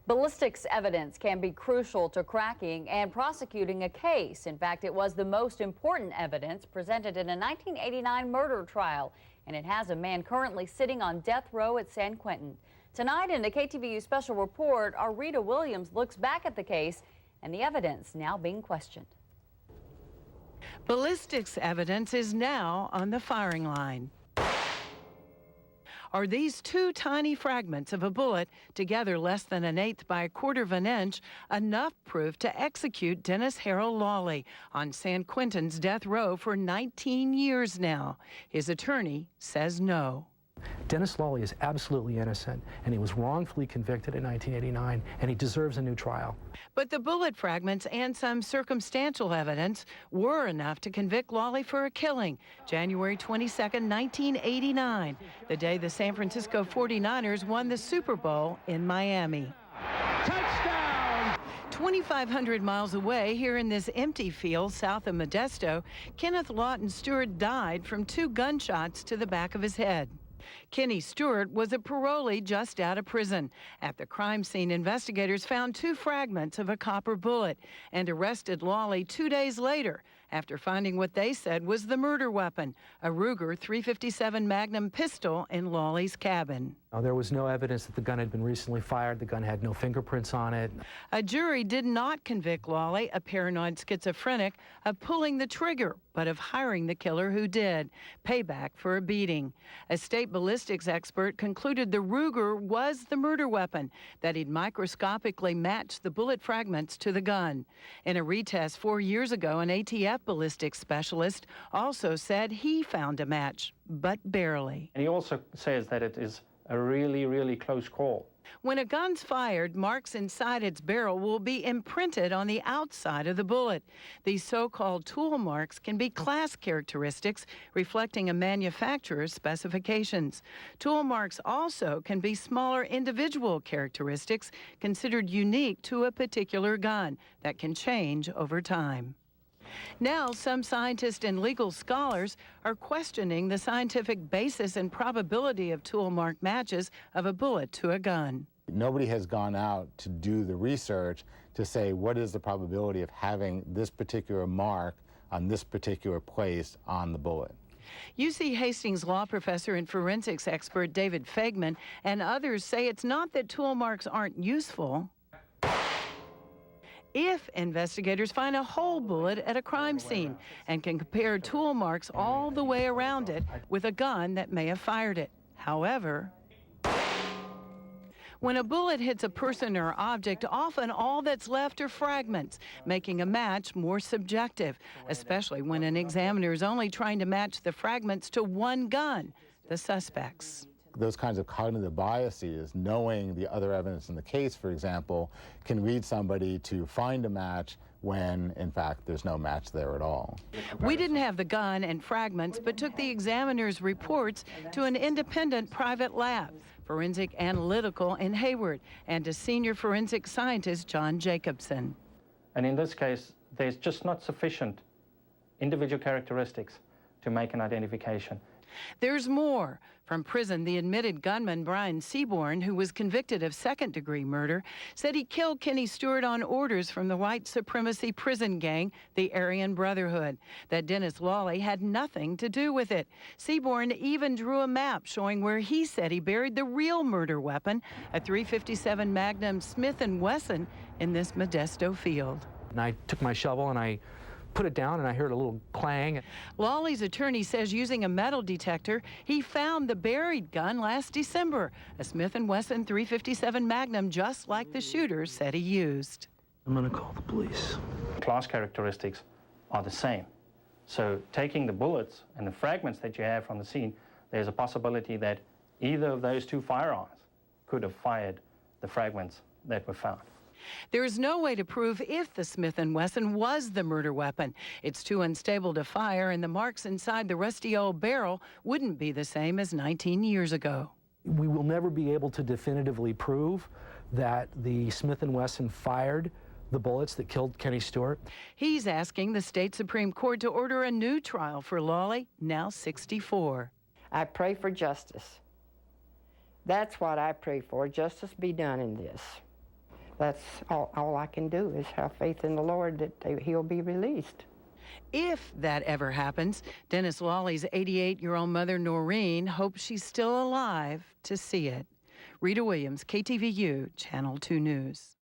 Ballistics evidence can be crucial to cracking and prosecuting a case. In fact, it was the most important evidence presented in a 1989 murder trial, and it has a man currently sitting on death row at San Quentin. Tonight in a KTVU special report, our Rita Williams looks back at the case and the evidence now being questioned. Ballistics evidence is now on the firing line. Are these two tiny fragments of a bullet, together less than 1/8 by 1/4 of an inch, enough proof to execute Dennis Harold Lawley on San Quentin's death row for 19 years now? His attorney says no. Dennis Lawley is absolutely innocent, and he was wrongfully convicted in 1989, and he deserves a new trial. But the bullet fragments and some circumstantial evidence were enough to convict Lawley for a killing, January 22nd, 1989, the day the San Francisco 49ers won the Super Bowl in Miami. Touchdown! 2,500 miles away, here in this empty field south of Modesto, Kenneth Lawton Stewart died from 2 gunshots to the back of his head. Kenny Stewart was a parolee just out of prison. At the crime scene, investigators found 2 fragments of a copper bullet and arrested Lawley 2 days later after finding what they said was the murder weapon, a Ruger .357 Magnum pistol in Lawley's cabin. There was no evidence that the gun had been recently fired. The gun had no fingerprints on it. A jury did not convict Lawley, a paranoid schizophrenic, of pulling the trigger, but of hiring the killer who did. Payback for a beating. A state ballistics expert concluded the Ruger was the murder weapon, that he'd microscopically matched the bullet fragments to the gun. In a retest 4 years ago, an ATF ballistics specialist also said he found a match, but barely. And he also says that it is a really, really close call. When a gun's fired, marks inside its barrel will be imprinted on the outside of the bullet. These so-called tool marks can be class characteristics reflecting a manufacturer's specifications. Tool marks also can be smaller individual characteristics considered unique to a particular gun that can change over time. Now, some scientists and legal scholars are questioning the scientific basis and probability of tool mark matches of a bullet to a gun. Nobody has gone out to do the research to say what is the probability of having this particular mark on this particular place on the bullet. UC Hastings law professor and forensics expert David Fagman and others say it's not that tool marks aren't useful. If investigators find a whole bullet at a crime scene and can compare tool marks all the way around it with a gun that may have fired it. However, when a bullet hits a person or object, often all that's left are fragments, making a match more subjective, especially when an examiner is only trying to match the fragments to one gun, the suspect's. Those kinds of cognitive biases, knowing the other evidence in the case, for example, can lead somebody to find a match when, in fact, there's no match there at all. We didn't have the gun and fragments, but took the examiner's reports to an independent private lab, Forensic Analytical in Hayward, and to senior forensic scientist John Jacobson. And in this case, there's just not sufficient individual characteristics to make an identification. There's more. From prison, the admitted gunman Brian Seaborn, who was convicted of second-degree murder, said he killed Kenny Stewart on orders from the white supremacy prison gang, the Aryan Brotherhood, that Dennis Lawley had nothing to do with it. Seaborn even drew a map showing where he said he buried the real murder weapon, a .357 Magnum Smith & Wesson, in this Modesto field. And I took my shovel and I put it down, and I heard a little clang. Lawley's attorney says using a metal detector, he found the buried gun last December, a Smith & Wesson .357 Magnum, just like the shooter said he used. I'm going to call the police. Class characteristics are the same. So taking the bullets and the fragments that you have from the scene, there's a possibility that either of those 2 firearms could have fired the fragments that were found. There is no way to prove if the Smith & Wesson was the murder weapon. It's too unstable to fire, and the marks inside the rusty old barrel wouldn't be the same as 19 years ago. We will never be able to definitively prove that the Smith & Wesson fired the bullets that killed Kenny Stewart. He's asking the state Supreme Court to order a new trial for Lawley, now 64. I pray for justice. That's what I pray for, justice be done in this. that's all I can do is have faith in the Lord that he'll be released. If that ever happens, Dennis Lawley's 88-year-old mother, Noreen, hopes she's still alive to see it. Rita Williams, KTVU, Channel 2 News.